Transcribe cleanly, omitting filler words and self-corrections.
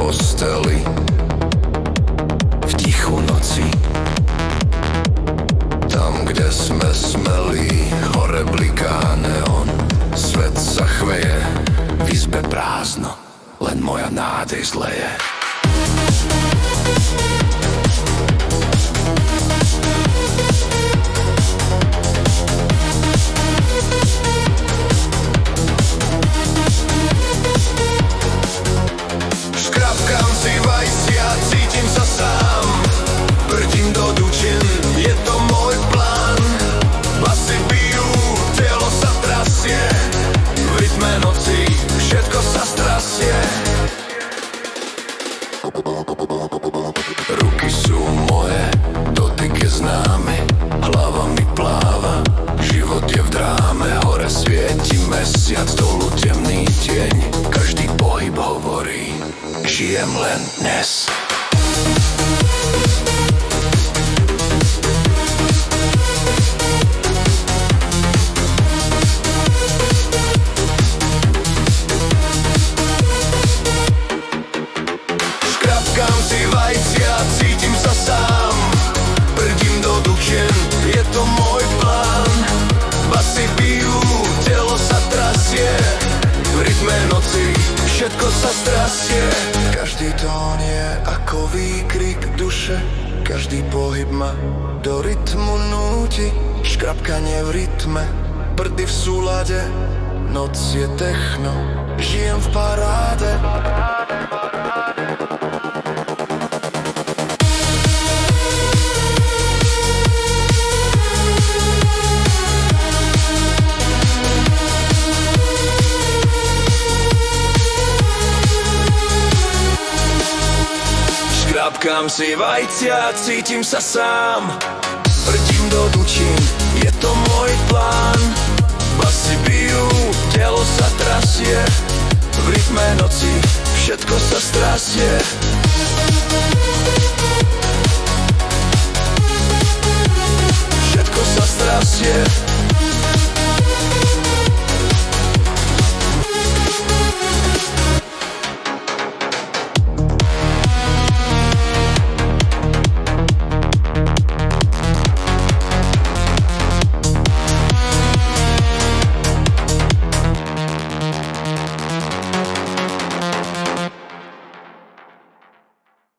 posteli v tichu noci. Tam, kde sme smelí, hore bliká neon. Svet sa chveje, v izbe prázdno, len moja nádej zleje. Škrapkám si vajcia, cítim sa sám. Brdím do dučin, je to môj plán. Basy bijú, telo sa trasie. V rytme noci všetko sa strasie. Ruky sú moje, dotyk je známy. Hlava mi pláva, život je v dráme. Hore svieti mesiac, dolu temný tieň. Každý pohyb hovorí, žijem len dnes. Škrapkám si vajcia, cítim sa sám. Brdím do dučien, je to môj plán. Basy bijú, telo sa trasie. V rytme noci všetko sa strasie. Každý tón je ako výkrik duše. Každý pohyb ma do rytmu núti. Škrapkanie v rytme, brdy v súlade. Noc je techno, žijem v paráde. Škrapkám si vajcia, cítim sa sám. Brdím do dučín, je to môj plán. Basy bijú, telo sa trasie. V rytme noci všetko sa strasie. Všetko sa strasie.